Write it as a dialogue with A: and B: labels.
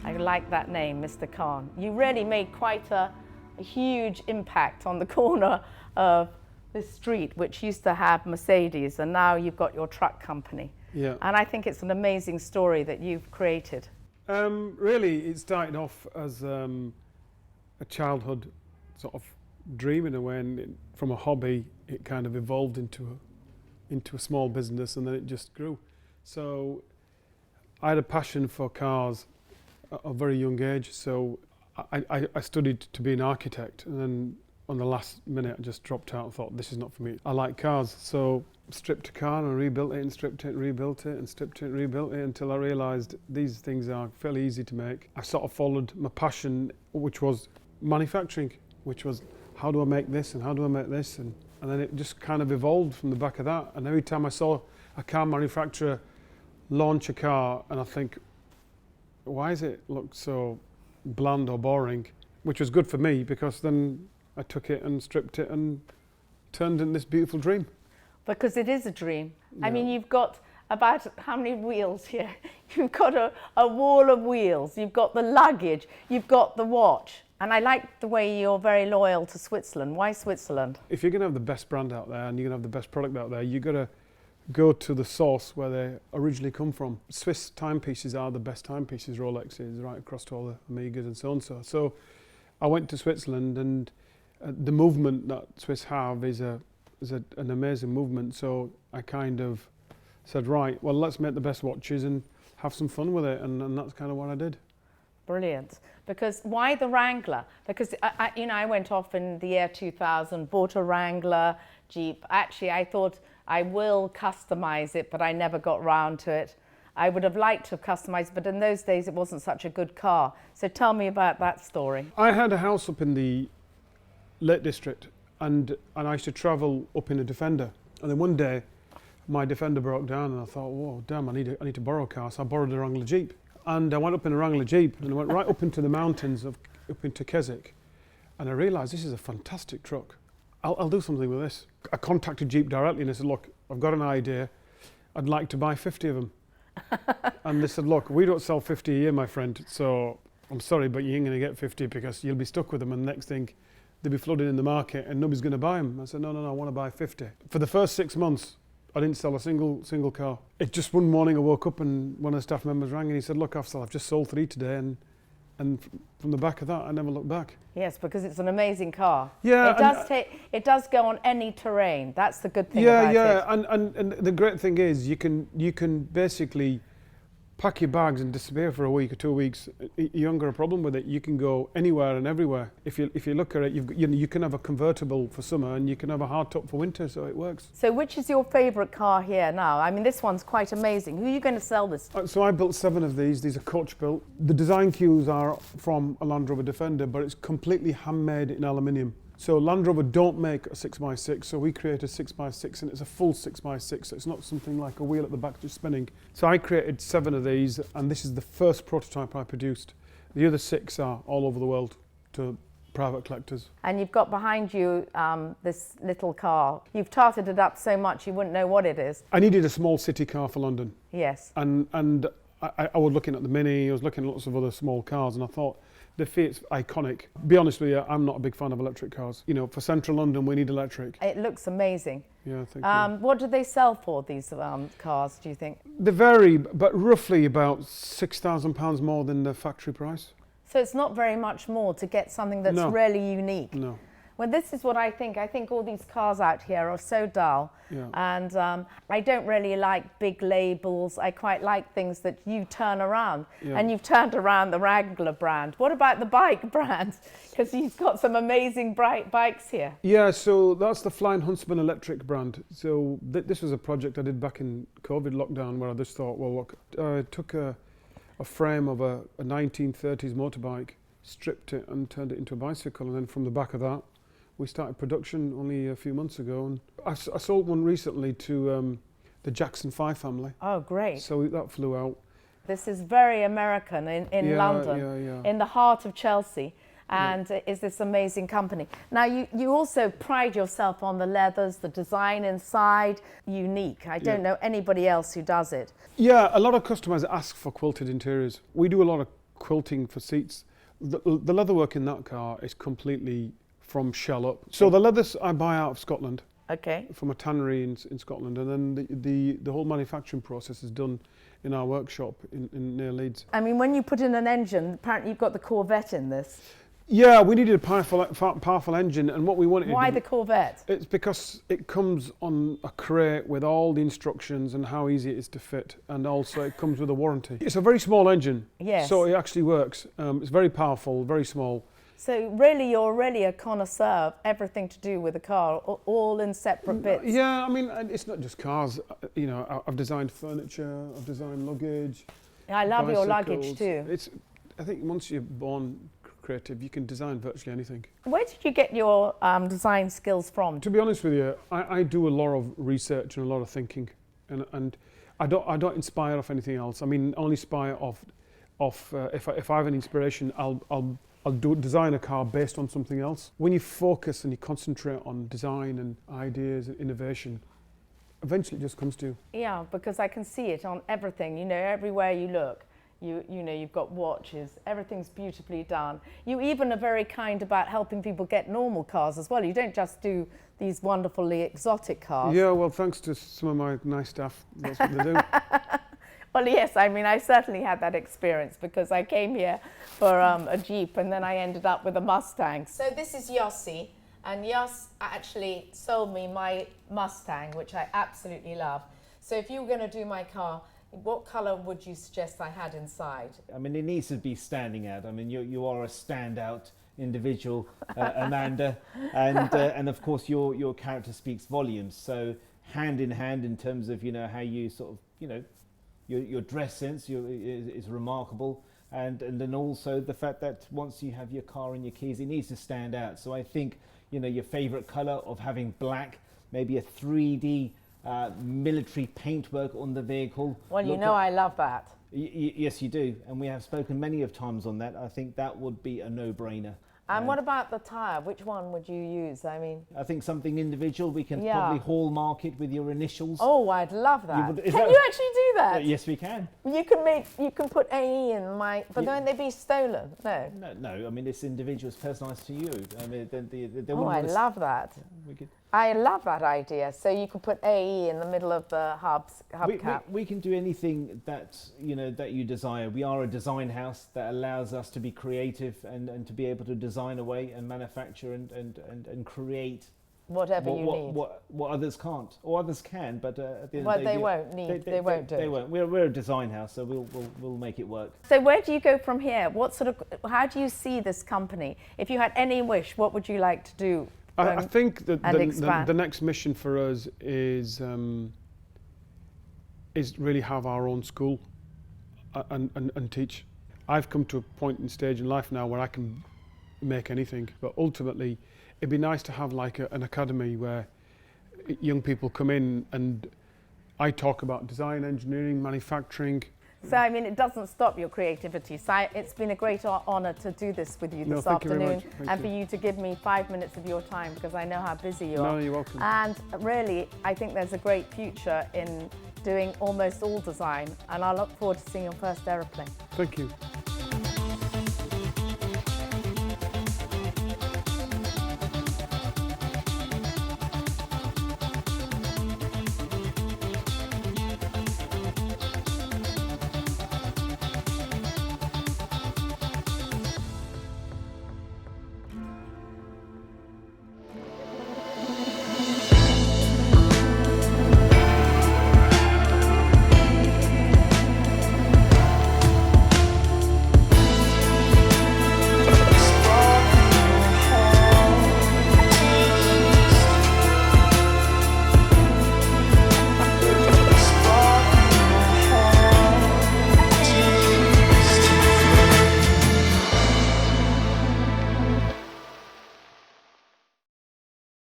A: I like that name, Mr. Khan. You really made quite a huge impact on the corner of this street, which used to have Mercedes, and now you've got your truck company.
B: Yeah.
A: And I think it's an amazing story that you've created.
B: Really, it started off as a childhood sort of dream in a way, and from a hobby, it kind of evolved into a small business, and then it just grew. So I had a passion for cars at a very young age, so I studied to be an architect, and then on the last minute I just dropped out and thought, this is not for me. I like cars, so stripped a car and rebuilt it and stripped it and rebuilt it and stripped it and rebuilt it until I realised these things are fairly easy to make. I sort of followed my passion, which was manufacturing, which was how do I make this and how do I make this, and then it just kind of evolved from the back of that. And every time I saw a car manufacturer launch a car, and I think, why does it look so bland or boring? Which was good for me, because then I took it and stripped it and turned into this beautiful dream.
A: Because it is a dream.
B: Yeah.
A: I mean, you've got about how many wheels here? You've got a wall of wheels, you've got the luggage, you've got the watch. And I like the way you're very loyal to Switzerland. Why Switzerland?
B: If you're going to have the best brand out there and you're going to have the best product out there, you've got to go to the source where they originally come from. Swiss timepieces are the best timepieces, Rolexes, right across to all the Omegas and so on. So I went to Switzerland, and the movement that Swiss have is an amazing movement. So I kind of said, right, well, let's make the best watches and have some fun with it, and that's kind of what I did.
A: Brilliant. Because why the Wrangler? Because I went off in the year 2000, bought a Wrangler Jeep. Actually, I thought I will customize it, but I never got round to it. I would have liked to have customized, but in those days it wasn't such a good car. So tell me about that story.
B: I had a house up in the Lake District, and I used to travel up in a Defender. And then one day, my Defender broke down, and I thought, whoa, damn, I need to borrow a car. So I borrowed a Wrangler Jeep. And I went up in a Wrangler Jeep, and I went right up into the mountains up into Keswick. And I realised this is a fantastic truck. I'll do something with this. I contacted Jeep directly, and I said, look, I've got an idea. I'd like to buy 50 of them. And they said, look, we don't sell 50 a year, my friend, so I'm sorry, but you ain't going to get 50 because you'll be stuck with them, and the next thing, they'll be flooding in the market and nobody's going to buy them. I said, no, I want to buy 50. For the first 6 months, I didn't sell a single car. It just one morning I woke up and one of the staff members rang and he said, look, AFZAL, I've just sold 3 today, and from the back of that, I never looked back.
A: Yes, because it's an amazing car.
B: Yeah,
A: it does go on any terrain. That's the good thing about it.
B: Yeah, and the great thing is you can basically pack your bags and disappear for a week or 2 weeks. You haven't got a problem with it. You can go anywhere and everywhere. If you look at it, you can have a convertible for summer and you can have a hardtop for winter, so it works.
A: So which is your favourite car here now? I mean, this one's quite amazing. Who are you going to sell this to?
B: So I built 7 of these. These are coach built. The design cues are from a Land Rover Defender, but it's completely handmade in aluminium. So Land Rover don't make a 6x6, so we create a 6x6, and it's a full 6x6, so it's not something like a wheel at the back just spinning. So I created 7 of these, and this is the first prototype I produced. The other 6 are all over the world to private collectors. And
A: you've got behind you this little car. You've tarted it up so much you wouldn't know what it is.
B: I needed a small city car for London.
A: Yes.
B: And I was looking at the Mini, I was looking at lots of other small cars, and I thought, the Fiat's iconic. Be honest with you, I'm not a big fan of electric cars. You know, for central London, we need electric.
A: It looks amazing.
B: Yeah, thank you.
A: What do they sell for, these cars, do you think?
B: They vary, but roughly about £6,000 more than the factory price.
A: So it's not very much more to get something that's really unique.
B: No.
A: Well, this is what I think. I think all these cars out here are so dull.
B: Yeah.
A: And I don't really like big labels. I quite like things that you turn around. Yeah. And you've turned around the Wrangler brand. What about the bike brand? Because you've got some amazing bright bikes here.
B: Yeah, so that's the Flying Huntsman electric brand. So this was a project I did back in COVID lockdown, where I just thought, well, look, I took a frame of a 1930s motorbike, stripped it and turned it into a bicycle, and then from the back of that, we started production only a few months ago, and I sold one recently to the Jackson 5 family.
A: Oh, great.
B: So that flew out.
A: This is very American in London, in the heart of Chelsea. And is this amazing company. Now you also pride yourself on the leathers, the design inside, unique. I don't know anybody else who does it.
B: Yeah, a lot of customers ask for quilted interiors. We do a lot of quilting for seats. The leatherwork in that car is completely from shell up. So the leathers I buy out of Scotland, from a tannery in Scotland, and then the whole manufacturing process is done in our workshop in near Leeds.
A: I mean, when you put in an engine, apparently you've got the Corvette in this.
B: Yeah, we needed a powerful engine, and what we wanted.
A: Why the Corvette?
B: It's because it comes on a crate with all the instructions and how easy it is to fit, and also it comes with a warranty. It's a very small engine, so it actually works. It's very powerful, very small.
A: So really, you're really a connoisseur of everything to do with a car, all in separate bits.
B: Yeah, I mean, it's not just cars. You know, I've designed furniture, I've designed luggage.
A: I love your luggage too.
B: I think once you're born creative, you can design virtually anything.
A: Where did you get your design skills from?
B: To be honest with you, I do a lot of research and a lot of thinking, and I don't inspire off anything else. I mean, only inspire off if I have an inspiration, I'll design a car based on something else. When you focus and you concentrate on design and ideas and innovation, eventually it just comes to you.
A: Yeah, because I can see it on everything. You know, everywhere you look. You know, you've got watches, everything's beautifully done. You even are very kind about helping people get normal cars as well. You don't just do these wonderfully exotic cars.
B: Yeah, well, thanks to some of my nice staff, that's what they do.
A: Well, yes, I mean, I certainly had that experience because I came here for a Jeep and then I ended up with a Mustang. So this is Yossi, and Yoss actually sold me my Mustang, which I absolutely love. So if you were going to do my car, what colour would you suggest I had inside?
C: I mean, it needs to be standing out. I mean, you are a standout individual, Amanda, and of course your character speaks volumes. So hand in hand in terms of, you know, how you sort of, you know, your dress sense is remarkable, and then also the fact that once you have your car and your keys, it needs to stand out. So I think, you know, your favourite colour of having black, maybe a 3D military paintwork on the vehicle.
A: Well, you know I love that.
C: Yes, you do, and we have spoken many of times on that. I think that would be a no-brainer.
A: And what about the tyre? Which one would you use? I mean,
C: I think something individual. We can probably hallmark it with your initials.
A: Oh, I'd love that. Can you actually do that?
C: Yes, we can.
A: You can put AE in my, but won't they be stolen? No.
C: No. I mean, it's individual. It's personalised to you. I mean,
A: I love that.
C: Yeah,
A: I love that idea. So you can put AE in the middle of the hubcap.
C: We can do anything that, you know, that you desire. We are a design house that allows us to be creative and to be able to design away and manufacture and create
A: whatever you need.
C: What others can't, or others can, but at the end
A: of
C: the day,
A: they won't need. They won't do.
C: They won't. We're a design house, so we'll make it work.
A: So where do you go from here? How do you see this company? If you had any wish, what would you like to do?
B: I think that the next mission for us is really have our own school and teach. I've come to a point in stage in life now where I can make anything, but ultimately it'd be nice to have like an academy where young people come in and I talk about design, engineering, manufacturing.
A: So, I mean, it doesn't stop your creativity. So it's been a great honour to do this with you this afternoon and for you to give me 5 minutes of your time because I know how busy you are.
B: No, you're welcome.
A: And really, I think there's a great future in doing almost all design, and I look forward to seeing your first aeroplane.
B: Thank you.